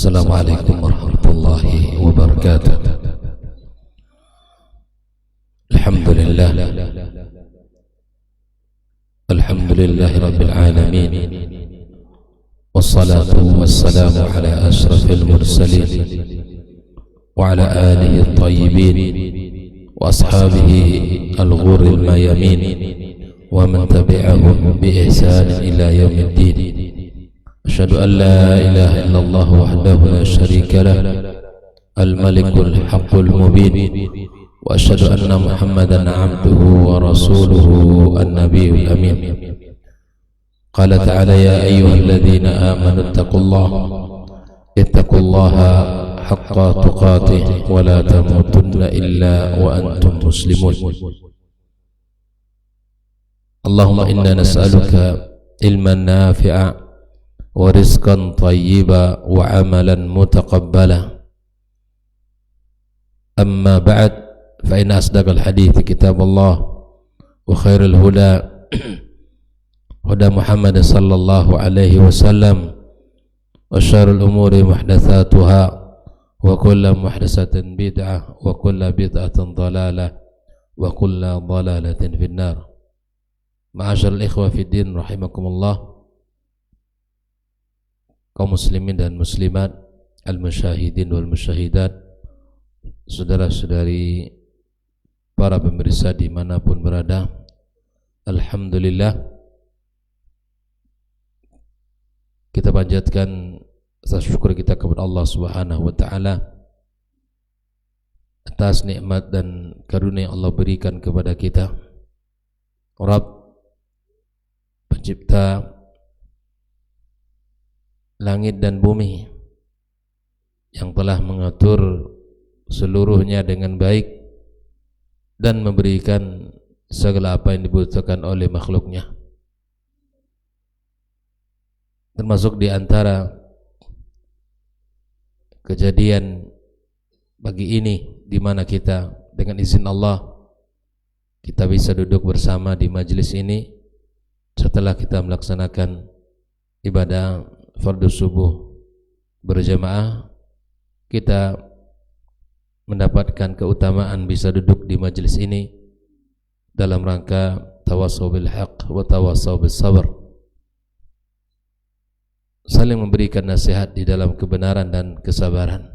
Assalamualaikum warahmatullahi wabarakatuh. Alhamdulillah, alhamdulillahi rabbil alamin, wassalatu wassalamu ala ashrafil mursalin wa ala alihi at-tayyibin wa ashabihi al-ghurril mayamin wa man tabi'ahum bi ihsan ila yaumiddin. Asyhadu an la ilaha illallah wahdahu la syarika lah, al-malikul haqqul mubin, wa asyhadu anna Muhammadan abduhu wa rasuluhu an-nabiyyul amin. Qala ta'ala ya ayyuhalladzina amanu ittaqullaha haqqa tuqatih wa la tamutunna illa wa antum muslimun. Allahumma inna nas'aluka ilman nafi'a wa rizqan tayyiba wa amalan mutaqabbala. Amma ba'd, fa inna asdaqal hadithi kitabullah wa khairul huda huda Muhammad sallallahu alaihi wasallam wa syarrul umuri muhdatsatuha wa kullu muhdatsatin bid'ah wa kullu bid'atin dhalalah wa kullu dhalalatin finnar. Ma'asyiral ikhwah fid din rahimakumullah, kaum muslimin dan muslimat, al-musyahidin wal musyahidat, saudara-saudari para pemirsa dimanapun berada, alhamdulillah kita panjatkan rasa syukur kita kepada Allah Subhanahu wa ta'ala atas nikmat dan karunia yang Allah berikan kepada kita. Rabb, pencipta langit dan bumi, yang telah mengatur seluruhnya dengan baik dan memberikan segala apa yang dibutuhkan oleh makhluknya, termasuk di antara kejadian pagi ini di mana kita dengan izin Allah kita bisa duduk bersama di majelis ini setelah kita melaksanakan ibadah fardu subuh berjamaah. Kita mendapatkan keutamaan bisa duduk di majelis ini dalam rangka tawassaw bil haqq wa tawassaw bis sabr, saling memberikan nasihat di dalam kebenaran dan kesabaran.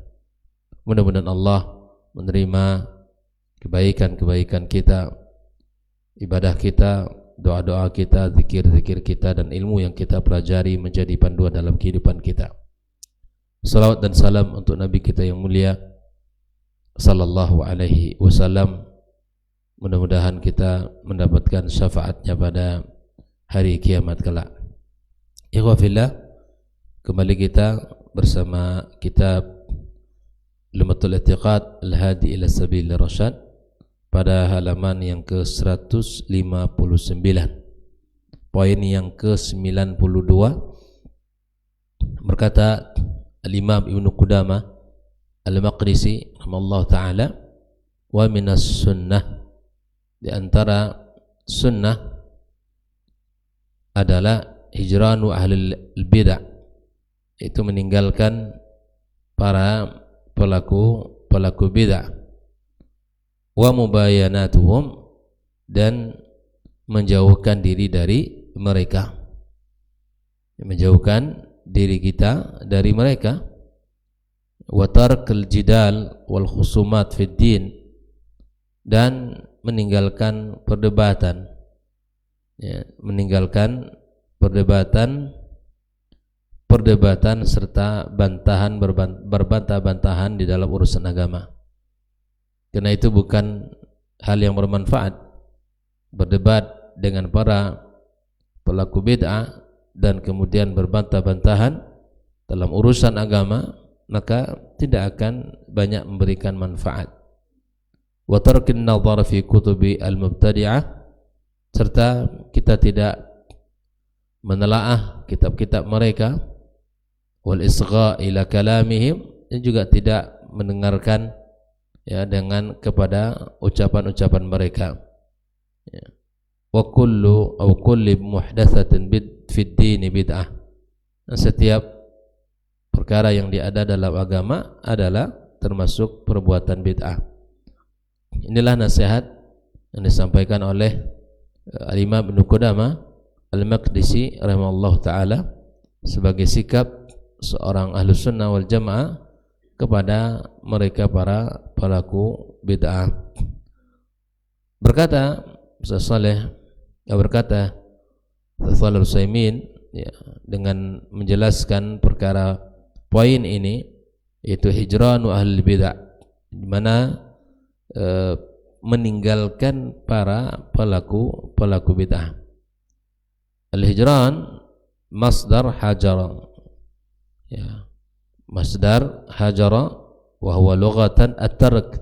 Mudah-mudahan Allah menerima kebaikan-kebaikan kita, ibadah kita, doa-doa kita, zikir-zikir kita, dan ilmu yang kita pelajari menjadi panduan dalam kehidupan kita. Salawat dan salam untuk Nabi kita yang mulia sallallahu alaihi wasallam. Mudah-mudahan kita mendapatkan syafaatnya pada hari kiamat kelak. Ikhwah fillah, kembali kita bersama kitab Lum'atul I'tiqad Al-Hadi ila Sabilir Rasyad pada halaman yang ke-159, poin yang ke-92. Berkata Al-Imam Ibnu Qudamah Al-Maqdisi rahimallahu ta'ala, wa minas sunnah, di antara sunnah adalah hijranu ahlil bid'ah, itu meninggalkan para pelaku bid'ah, wa mubayanatuhum, dan menjauhkan diri dari mereka, menjauhkan diri kita dari mereka, wa tarkal jidal wal khusumat fid din, dan meninggalkan perdebatan, meninggalkan perdebatan serta berbantah-bantahan di dalam urusan agama. Karena itu bukan hal yang bermanfaat berdebat dengan para pelaku bid'ah dan kemudian berbantah-bantahan dalam urusan agama, maka tidak akan banyak memberikan manfaat. Wa tarkin nadhar fi kutubi al-mubtadi'ah, serta kita tidak menelaah kitab-kitab mereka, wal isgha' ila kalamihim, dan juga tidak mendengarkan dengan kepada ucapan-ucapan mereka. Wa kulli muhdatsatin fid din bid'ah, setiap perkara yang diada dalam agama adalah termasuk perbuatan bid'ah. Inilah nasihat yang disampaikan oleh Al-Imam Ibnu Qudamah Al-Maqdisi rahimahullah ta'ala sebagai sikap seorang Ahlus Sunnah wal Jamaah kepada mereka para pelaku bid'ah. Berkata Ustaz Saleh, berkata Shalih Al-Utsaimin ya, dengan menjelaskan perkara poin ini, yaitu hijranu ahli bid'ah, di mana meninggalkan para pelaku bid'ah. Al-hijran masdar hajara, ya, masdar hajara wa huwa lughatan at-tark.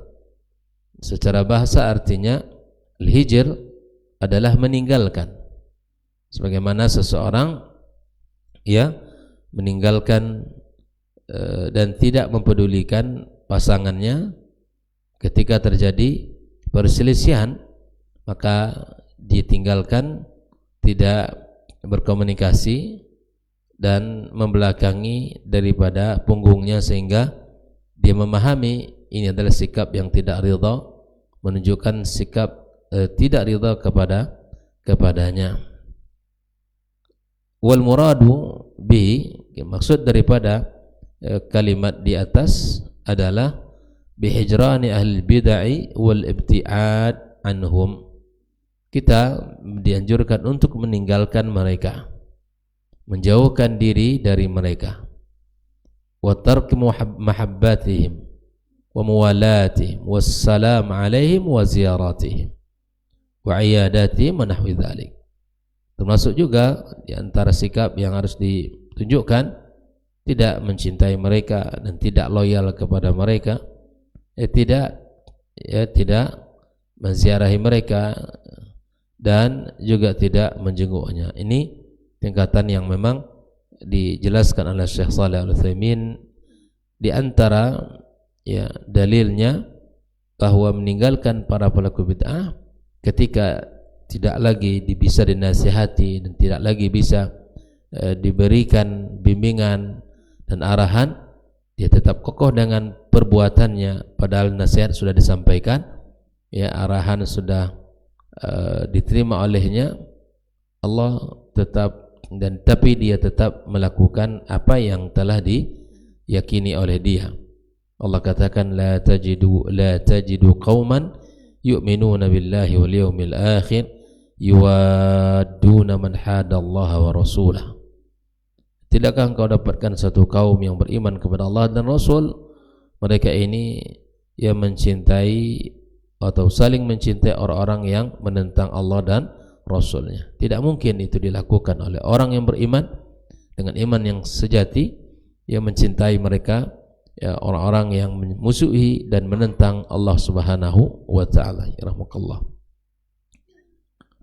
Secara bahasa artinya al-hijr adalah meninggalkan. Sebagaimana seseorang ya meninggalkan dan tidak mempedulikan pasangannya ketika terjadi perselisihan, maka ditinggalkan, tidak berkomunikasi dan membelakangi daripada punggungnya, sehingga dia memahami ini adalah sikap yang tidak ridha, menunjukkan sikap tidak ridha kepadanya. Wal muradu bihi, maksud daripada kalimat di atas adalah bihijrani ahli bid'ah wal ibtiad anhum. Kita dianjurkan untuk meninggalkan mereka, menjauhkan diri dari mereka, wa tark mahabbatihim wa muwalatihim wassalam alaihim wa ziyaratihim wa iyadatihim wa nahwi dzalik. Termasuk juga di antara sikap yang harus ditunjukkan, tidak mencintai mereka dan tidak loyal kepada mereka, tidak menziarahi mereka dan juga tidak menjenguknya. Ini tingkatan yang memang dijelaskan oleh Syekh Shalih Al-Utsaimin. Di antara ya dalilnya bahwa meninggalkan para pelaku bid'ah ketika tidak lagi bisa dinasihati dan tidak lagi bisa diberikan bimbingan dan arahan, dia tetap kokoh dengan perbuatannya, padahal nasihat sudah disampaikan, ya, arahan sudah diterima olehnya, Allah tetap tapi dia tetap melakukan apa yang telah diyakini oleh dia. Allah katakan la tajidu qauman yu'minuna billahi wal yawmil akhir yuwadduna man hadallaha wa rasulah. Tidakkah engkau dapatkan satu kaum yang beriman kepada Allah dan Rasul, mereka ini yang mencintai atau saling mencintai orang-orang yang menentang Allah dan Rasulnya. Tidak mungkin itu dilakukan oleh orang yang beriman dengan iman yang sejati, yang mencintai mereka, ya, orang-orang yang memusuhi dan menentang Allah Subhanahu wa taala. Rahmakallah.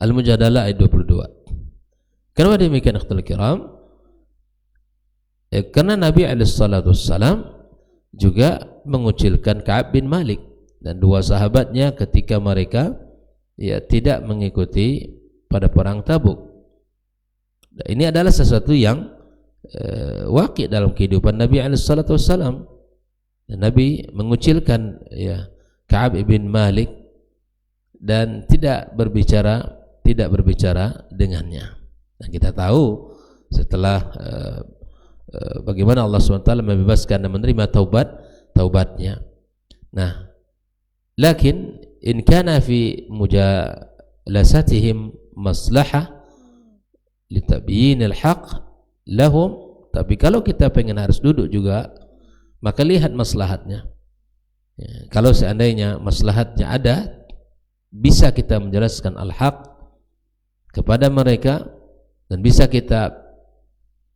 Al-Mujadalah ayat 22. Kenapa demikian ikhwatul kiram? Karena Nabi SAW juga mengucilkan Ka'ab bin Malik dan dua sahabatnya ketika mereka ya tidak mengikuti pada perang Tabuk. Nah, ini adalah sesuatu yang waqi' dalam kehidupan Nabi SAW. Dan Nabi mengucilkan ya Ka'ab bin Malik dan tidak berbicara dengannya. Dan kita tahu setelah bagaimana Allah SWT membebaskan dan menerima taubatnya. Nah, lakin in kana fi mujalasatihim maslahah li tabyin al-haq lahum, tapi kalau kita pengen harus duduk juga, maka lihat maslahatnya. Ya, kalau seandainya maslahatnya ada, bisa kita menjelaskan al-haq kepada mereka dan bisa kita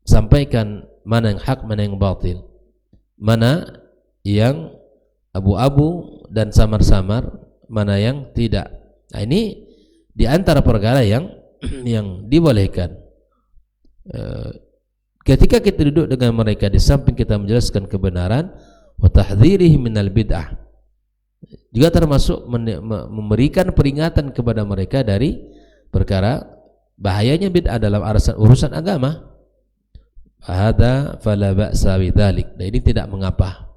sampaikan mana yang hak, mana yang batil, mana yang abu-abu dan samar-samar, mana yang tidak. Nah, ini di antara perkara yang dibolehkan. Ketika kita duduk dengan mereka, di samping kita menjelaskan kebenaran, wa tahdhirihim minal bid'ah, juga termasuk memberikan peringatan kepada mereka dari perkara bahayanya bid'ah dalam urusan agama. Fahada fala ba'sa bidzalik. Dan ini tidak mengapa.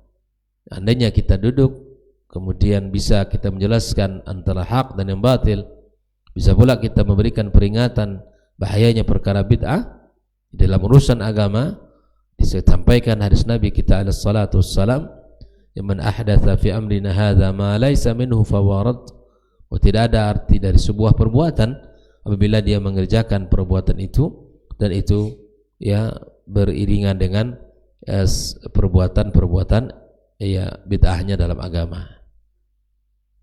Andainya kita duduk kemudian bisa kita menjelaskan antara hak dan yang batil, bisa pula kita memberikan peringatan bahayanya perkara bid'ah dalam urusan agama. Disampaikan hadis Nabi kita alaihi salatu wassalam, "Man ahdatsa fi amrina hadza ma laysa minhu fawarad." Tidak ada arti dari sebuah perbuatan apabila dia mengerjakan perbuatan itu dan itu ya beriringan dengan perbuatan-perbuatan ya bid'ahnya dalam agama.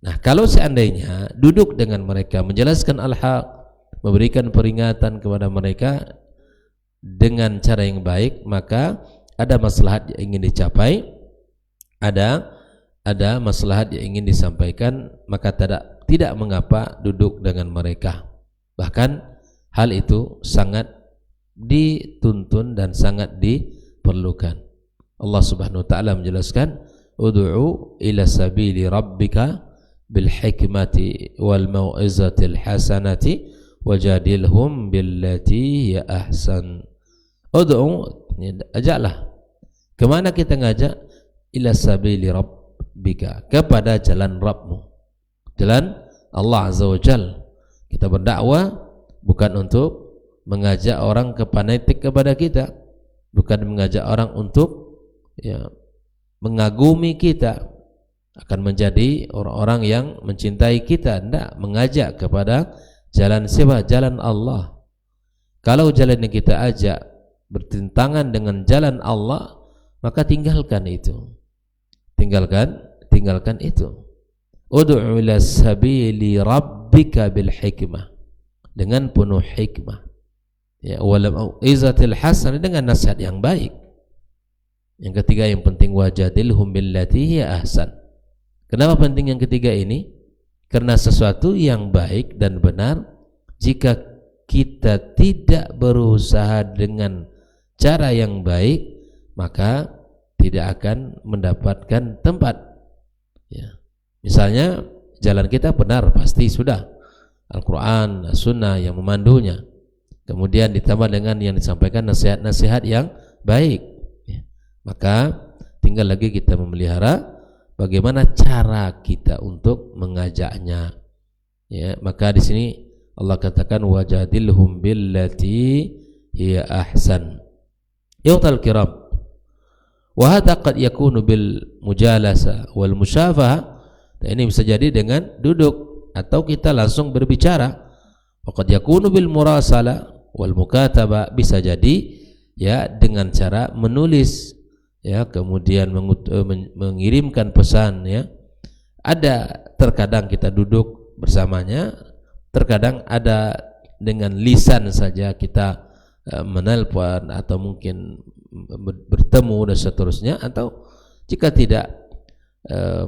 Nah, kalau seandainya duduk dengan mereka menjelaskan al-haq, memberikan peringatan kepada mereka dengan cara yang baik, maka ada maslahat yang ingin dicapai, ada maslahat yang ingin disampaikan, maka tidak mengapa duduk dengan mereka. Bahkan hal itu sangat dituntun dan sangat diperlukan. Allah Subhanahu wa taala menjelaskan, "Ud'u ila sabili rabbika bil hikmati wal mau'izatil hasanati wajadilhum billati hiya ahsan." Ud'u, ajaklah. Kemana kita ngajak? Ila sabili rabbika, kepada jalan Rabbmu, jalan Allah Azza wa Jalla. Kita berdakwah bukan untuk mengajak orang ke fanatik kepada kita, bukan mengajak orang untuk ya mengagumi kita, akan menjadi orang-orang yang mencintai kita. Tidak, mengajak kepada jalan siapa? Jalan Allah. Kalau jalan yang kita ajak bertentangan dengan jalan Allah, maka tinggalkan itu. Tinggalkan itu. Ud'u ila sabili rabbika bil hikmah, dengan penuh hikmah. Ya, walau izatil hasan, dengan nasihat yang baik. Yang ketiga yang penting, wajadilhum billati hiya ahsan. Kenapa penting yang ketiga ini? Karena sesuatu yang baik dan benar, jika kita tidak berusaha dengan cara yang baik, maka tidak akan mendapatkan tempat. Ya. Misalnya jalan kita benar, pasti sudah Al-Quran, Sunnah yang memandunya. Kemudian ditambah dengan yang disampaikan nasihat-nasihat yang baik, ya. Maka tinggal lagi kita memelihara bagaimana cara kita untuk mengajaknya. Ya, maka di sini Allah katakan wajadilhum billati hiya ahsan. Yautal kiram, wa hadha qad yakunu bil mujalasa wal musyafaha. Ini bisa jadi dengan duduk atau kita langsung berbicara. Wa qad yakunu bil murasala wal mukataba, bisa jadi ya dengan cara menulis, ya, kemudian mengirimkan pesan, ya. Ada terkadang kita duduk bersamanya, terkadang ada dengan lisan saja kita menelpon atau mungkin bertemu dan seterusnya. Atau jika tidak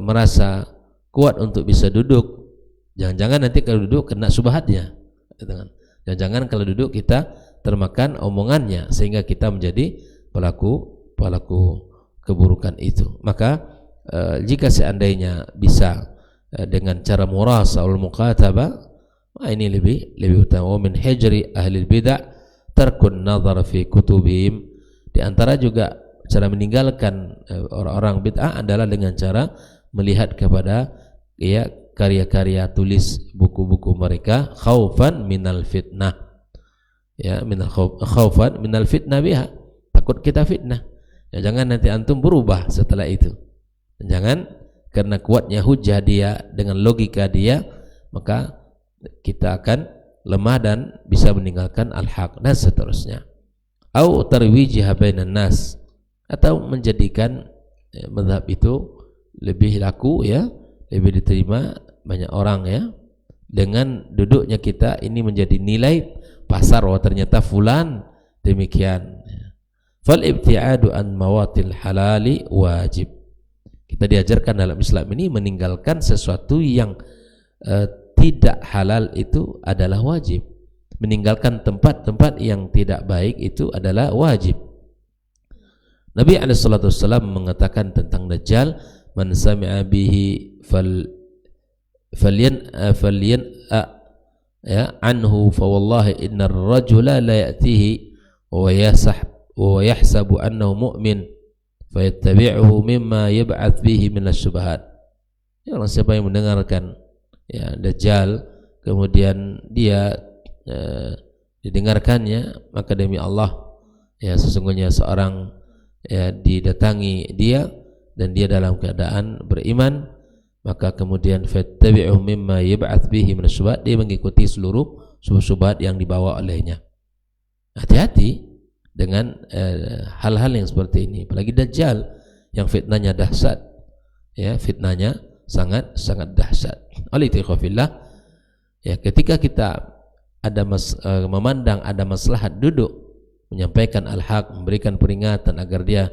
merasa kuat untuk bisa duduk, jangan-jangan nanti kalau duduk kena subhatnya, jangan-jangan kalau duduk kita termakan omongannya sehingga kita menjadi pelaku keburukan itu. Maka jika seandainya bisa dengan cara murasa wal muqataba, ini lebih utama. Min hijri ahli bid'ah tarkun nazar fi kutubihim. Di antara juga cara meninggalkan orang-orang bid'ah adalah dengan cara melihat kepada ya karya-karya tulis buku-buku mereka, khaufan minal fitnah, ya, khaufan minal fitnah biha, takut kita fitnah. Ya, jangan nanti antum berubah setelah itu. Jangan karena kuatnya hujah dia dengan logika dia, maka kita akan lemah dan bisa meninggalkan al-haq dan seterusnya. Au tarwijiha bainan nas, atau menjadikan mazhab itu lebih laku, ya, lebih diterima banyak orang, ya, dengan duduknya kita ini menjadi nilai pasar. Oh, ternyata fulan demikian. Fal ibtiadu an mawatil halali wajib. Kita diajarkan dalam Islam ini meninggalkan sesuatu yang tidak halal itu adalah wajib. Meninggalkan tempat-tempat yang tidak baik itu adalah wajib. Nabi SAW mengatakan tentang Dajjal, man sami'a bihi falyan ya anhu fa wallahi innar rajula la ya'tihi wa wa yahsabu annahu mu'min fayattabi'uhu mimma yab'ats bihi min asy-syubhat. Ya, orang siapa yang mendengarkan ya Dajjal kemudian dia didengarkannya, maka demi Allah ya sesungguhnya seorang ya didatangi dia dan dia dalam keadaan beriman, maka kemudian fattabi'u mimma yab'ats bihi min asy-syubhat, dia mengikuti seluruh syubhat yang dibawa olehnya. Hati-hati dengan hal-hal yang seperti ini, apalagi Dajjal yang fitnahnya dahsyat, ya fitnahnya sangat dahsyat. Oleh itu ikhwafillah, ya ketika kita ada memandang ada maslahat duduk menyampaikan al-haq, memberikan peringatan agar dia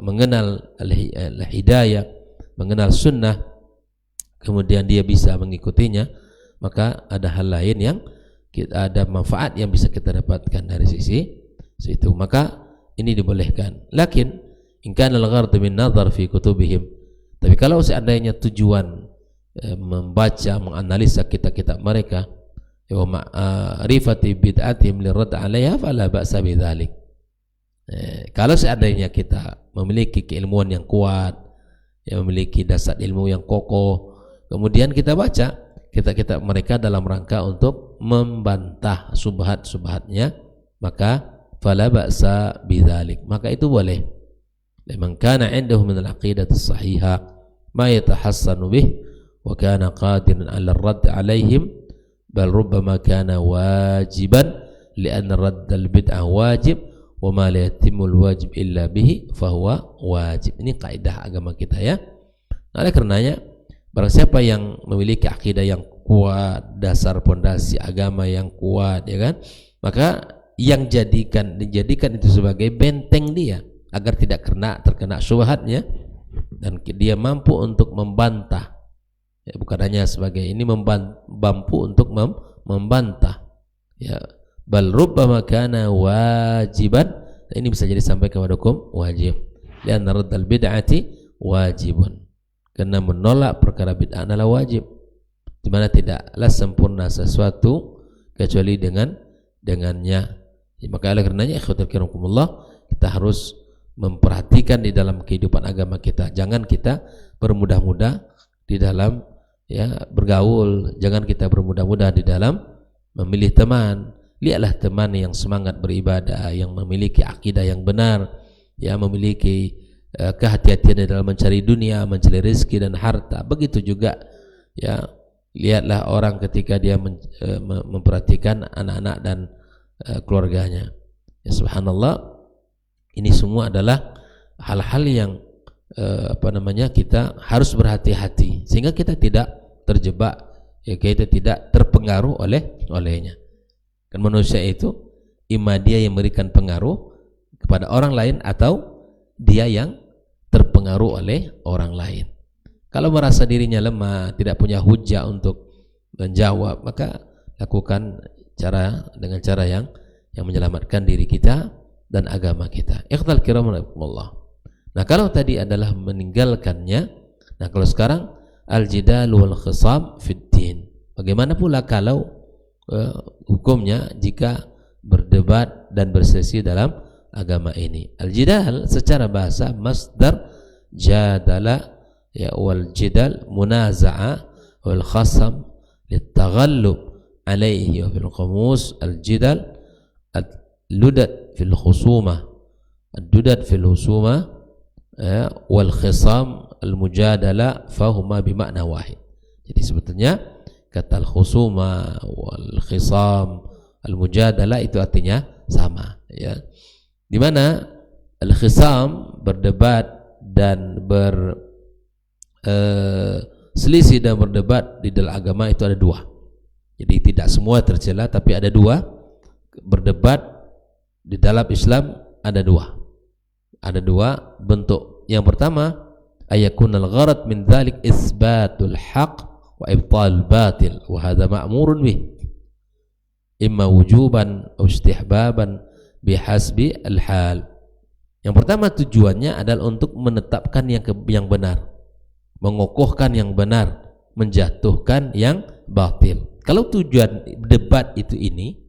mengenal al-hidayah, mengenal sunnah, kemudian dia bisa mengikutinya, maka ada hal lain yang ada manfaat yang bisa kita dapatkan dari sisi situ, maka ini dibolehkan. Lakin in kana al-ghard min nazar fi kutubihim, tapi kalau seandainya tujuan membaca, menganalisa kitab-kitab mereka, wa ma'rifati bid'atihim lirad 'alaiha fala ba'sa bidzalik. Kalau seandainya kita memiliki keilmuan yang kuat, yang memiliki dasar ilmu yang kokoh, kemudian kita baca kitab-kitab mereka dalam rangka untuk membantah subhat-subhatnya, maka fala ba'sa bidzalik, maka itu boleh. Liman kana 'indahu min al-'aqidati as-sahihah ma yatahassanu bih wa kana qadiran 'ala ar-radd 'alaihim bal rubbama kana wajiban li'anna radd al-bid'ah wajib wa ma la yatimmu al-wajib illa bihi fahuwa wajib. Ini kaidah agama kita ya. Oleh karenanya barang siapa yang memiliki akidah yang kuat, dasar pondasi agama yang kuat, ya kan, maka yang dijadikan itu sebagai benteng dia agar tidak terkena syubhatnya, dan dia mampu untuk membantah, ya, bukan hanya sebagai ini mampu untuk membantah, ya, bal rubbama kana wajiban, ini bisa jadi sampai kepada hukum wajib, lian raddal bid'ati wajibun, karena menolak perkara bid'ah adalah wajib, di mana tidaklah sempurna sesuatu kecuali dengannya. Ya, maka oleh karenanya ikhwatul kiramkumullah, kita harus memperhatikan di dalam kehidupan agama kita. Jangan kita bermudah-mudah di dalam ya bergaul, jangan kita bermudah-mudah di dalam memilih teman. Lihatlah teman yang semangat beribadah, yang memiliki akidah yang benar, ya memiliki kehati-hatian di dalam mencari dunia, mencari rezeki dan harta. Begitu juga ya, lihatlah orang ketika dia memperhatikan anak-anak dan keluarganya. Ya subhanallah, ini semua adalah hal-hal yang kita harus berhati-hati sehingga kita tidak terjebak, ya, kita tidak terpengaruh olehnya. Kan manusia itu imma dia yang memberikan pengaruh kepada orang lain atau dia yang terpengaruh oleh orang lain. Kalau merasa dirinya lemah, tidak punya hujah untuk menjawab, maka lakukan dengan cara yang menyelamatkan diri kita dan agama kita. Ikhtal kiram rahimakumullah. Nah, kalau tadi adalah meninggalkannya, nah kalau sekarang al-jidal wal khisam fid din. Bagaimana pula kalau hukumnya jika berdebat dan berselisih dalam agama ini? Al-jidal secara bahasa masdar jadala, ya, wal jidal munaza'a, wal khasam litaghallub alaihi, wa fil qamus al-jidal al-ludad fil khusumah, ad-dudad fil husumah, wal khisam al-mujadala fahuma bimakna wahid. Jadi sebetulnya kata al-khusuma wal khisam al-mujadalah itu artinya sama, ya. Di mana al-khisam berdebat dan selisih dan berdebat di dalam agama itu ada dua. Jadi tidak semua tercela, tapi ada dua. Berdebat di dalam Islam ada dua. Ada dua bentuk. Yang pertama, ayakunal gharad min dzalik isbatul haqq wa ibtal batil, wa hadha ma'murun bih imma wujuban aw istihbaban bihasbi al-hal. Yang pertama tujuannya adalah untuk menetapkan yang benar, mengokohkan yang benar, menjatuhkan yang batil. Kalau tujuan debat itu ini,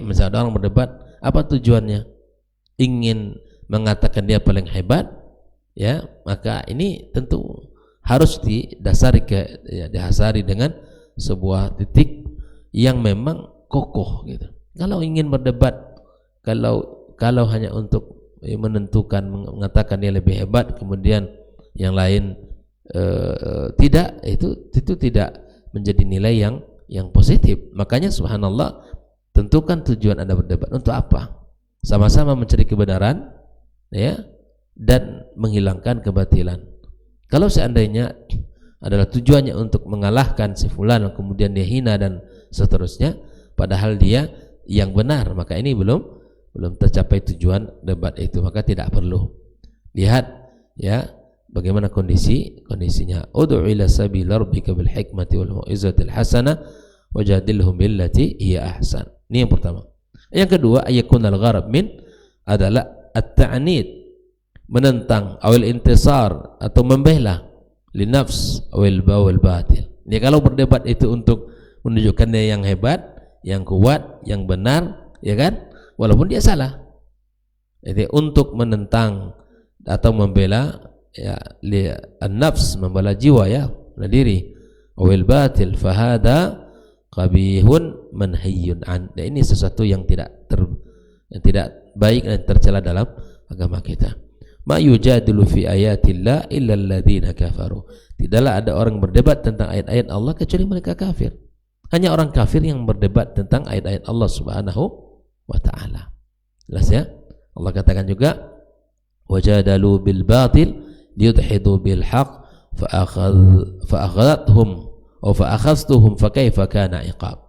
misalnya orang berdebat Apa tujuannya? Ingin mengatakan dia paling hebat, ya, maka ini tentu harus didasari dengan sebuah titik yang memang kokoh gitu. Kalau ingin berdebat, kalau hanya untuk menentukan, mengatakan dia lebih hebat, kemudian yang lain tidak, itu tidak menjadi nilai yang positif. Makanya subhanallah, tentukan tujuan Anda berdebat untuk apa? Sama-sama mencari kebenaran, ya, dan menghilangkan kebatilan. Kalau seandainya adalah tujuannya untuk mengalahkan si fulan, kemudian dia hina dan seterusnya, padahal dia yang benar, maka ini belum tercapai tujuan debat itu, maka tidak perlu. Lihat ya bagaimana kondisinya. Ud'u ila sabili rabbika bil hikmati wal mau'izatil hasanah wajadilhum billati hiya ahsan. Ini yang pertama. Yang kedua, ayakunal gharab min adalah at-ta'nid, menentang, awil intisar, atau membela linafs awil batil. Ini kalau berdebat itu untuk menunjukkan dia yang hebat, yang kuat, yang benar, ya kan? Walaupun dia salah. Jadi untuk menentang atau membela ya an-nafs, membela jiwa, ya, membela diri, awil batil fahada qabihun manhiyun an. Dan ini sesuatu yang tidak baik dan tercela dalam agama kita. Ma yujadilu fi ayatillah illa alladhina kafaru. Tidaklah ada orang berdebat tentang ayat-ayat Allah kecuali mereka kafir. Hanya orang kafir yang berdebat tentang ayat-ayat Allah Subhanahu wa ta'ala. Jelas ya? Allah katakan juga wajadalu bil batil liyudhidu bil haq fa'akhadhatuhum atau fa'akhadhtuhum fakaifa kana iqab.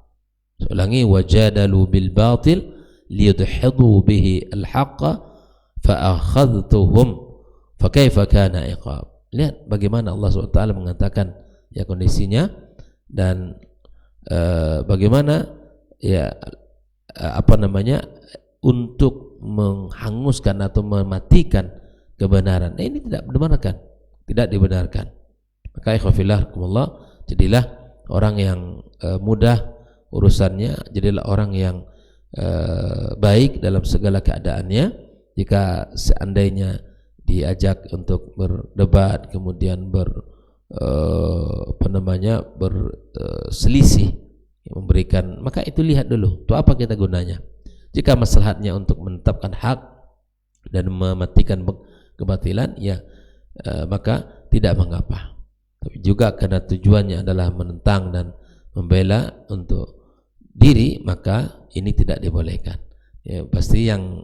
Ulangi, wajadalu bil batil liyudhidu bihi al haqq fa'akhadhtuhum fakaifa kana iqab. Lihat bagaimana Allah SWT mengatakan ya kondisinya, dan bagaimana ya untuk menghanguskan atau mematikan kebenaran. Nah, ini tidak dibenarkan. Maka ikhwafillah, jadilah orang yang mudah urusannya, jadilah orang yang baik dalam segala keadaannya. Jika seandainya diajak untuk berdebat, kemudian berselisih, memberikan, maka itu lihat dulu, itu apa kita gunanya. Jika maslahatnya untuk menetapkan hak dan mematikan kebatilan, ya maka tidak mengapa. Tapi juga karena tujuannya adalah menentang dan membela untuk diri, maka ini tidak dibolehkan. Ya, pasti yang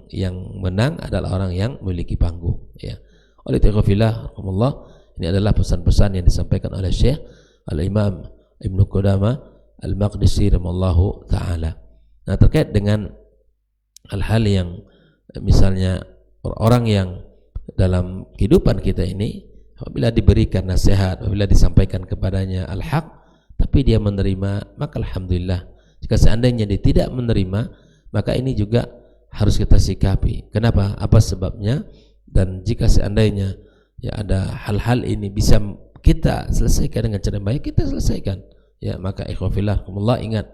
menang adalah orang yang memiliki panggung, ya. Oleh taufiqillah, ini adalah pesan-pesan yang disampaikan oleh Syekh Al-Imam Ibnu Qudamah Al-Maqdisi rahimallahu taala. Nah, terkait dengan hal-hal yang misalnya orang yang dalam kehidupan kita ini apabila diberikan nasihat, apabila disampaikan kepadanya al-haq tapi dia menerima, maka alhamdulillah. Jika seandainya dia tidak menerima, maka ini juga harus kita sikapi. Kenapa? Apa sebabnya? Dan jika seandainya ya ada hal-hal ini bisa kita selesaikan dengan cara baik, kita selesaikan. Ya, maka ikhwafillah, ingat,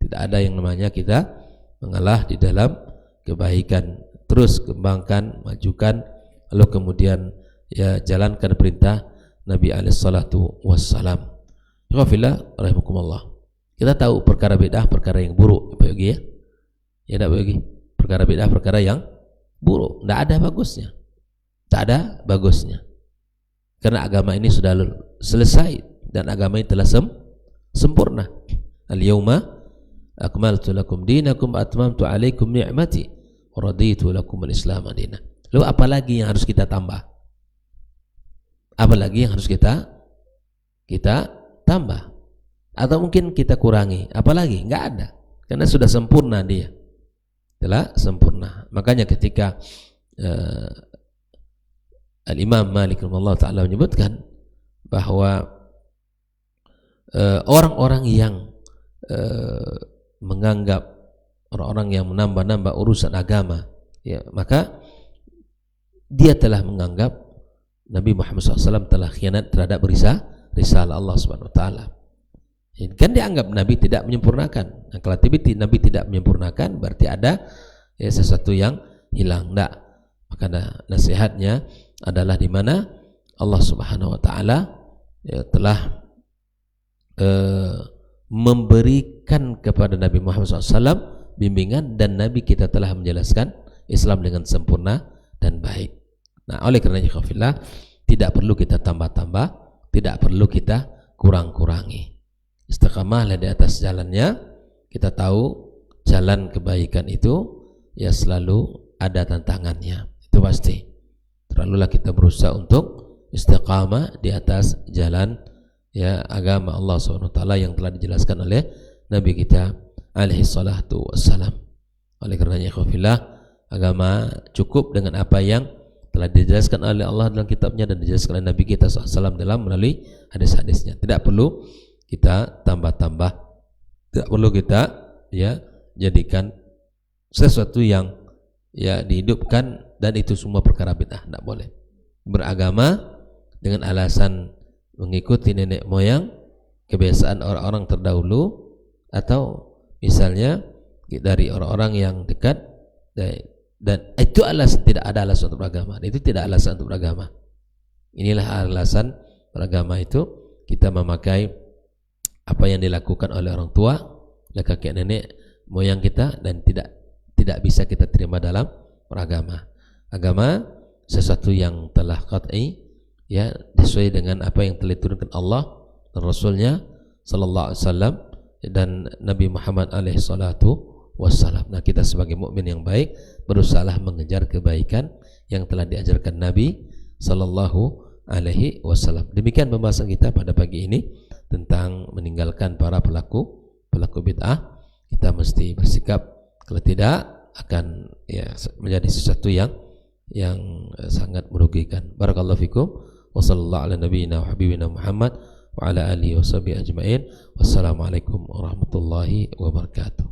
tidak ada yang namanya kita mengalah di dalam kebaikan. Terus kembangkan, majukan, lalu kemudian ya jalankan perintah Nabi alaihi salatu wassalam. Ikhwafillah rahimakumullah. Kita tahu perkara bid'ah perkara yang buruk, Pak Yogi, ya. Ya tidak bagi perkara bid'ah perkara yang buruk, tidak ada bagusnya, karena agama ini sudah selesai dan agama ini telah sempurna. Al-yawma akmaltu lakum dinakum wa atmamtu alaikum ni'mati wa raditu lakum al-islam madinah. Lalu apalagi yang harus kita tambah? Apalagi yang harus kita tambah? Atau mungkin kita kurangi? Apalagi? Enggak ada, karena sudah sempurna dia. Telah sempurna. Makanya ketika Al-Imam Malik radhiyallahu ta'ala menyebutkan bahwa orang-orang yang menganggap, orang-orang yang menambah-nambah urusan agama, ya, maka dia telah menganggap Nabi Muhammad SAW telah khianat terhadap risalah Allah Subhanahu wa ta'ala. Kan dianggap Nabi tidak menyempurnakan. Nah, kalau Nabi tidak menyempurnakan, berarti ada ya sesuatu yang hilang, enggak. Maka nasihatnya adalah di mana Allah Subhanahu wa taala ya telah memberikan kepada Nabi Muhammad SAW bimbingan, dan Nabi kita telah menjelaskan Islam dengan sempurna dan baik. Nah, oleh karenanya ikhwafillah, tidak perlu kita tambah-tambah, tidak perlu kita kurang-kurangi. Istiqamahlah di atas jalannya. Kita tahu jalan kebaikan itu ya selalu ada tantangannya, itu pasti. Terlalulah kita berusaha untuk istiqamah di atas jalan ya agama Allah SWT yang telah dijelaskan oleh Nabi kita alaihi salatu wassalam. Oleh karenanya ikhwafillah, agama cukup dengan apa yang telah dijelaskan oleh Allah dalam kitabnya dan dijelaskan oleh Nabi kita SAW dalam melalui hadis-hadisnya. Tidak perlu kita tambah-tambah, tidak perlu kita ya jadikan sesuatu yang ya dihidupkan dan itu semua perkara bid'ah. Tidak boleh beragama dengan alasan mengikuti nenek moyang, kebiasaan orang-orang terdahulu, atau misalnya dari orang-orang yang dekat, dan itu alasan, tidak ada alasan untuk beragama. Itu tidak alasan untuk beragama. Inilah alasan beragama, itu kita memakai apa yang dilakukan oleh orang tua, oleh kakek nenek moyang kita, dan tidak bisa kita terima dalam beragama. Agama sesuatu yang telah qat'i ya sesuai dengan apa yang telah diturunkan Allah dan Rasulnya sallallahu alaihi wasallam dan Nabi Muhammad alaihi salatu wassalam. Nah, kita sebagai mukmin yang baik berusahalah mengejar kebaikan yang telah diajarkan Nabi sallallahu alaihi wasallam. Demikian pembahasan kita pada pagi ini tentang meninggalkan para pelaku bid'ah. Kita mesti bersikap, kalau tidak akan ya menjadi sesuatu yang sangat merugikan. Barakallahu fikum wa sallallahu ala nabiyyina wa habibina Muhammad wa ala alihi wa sahbihi ajma'in. Wassalamualaikum warahmatullahi wabarakatuh.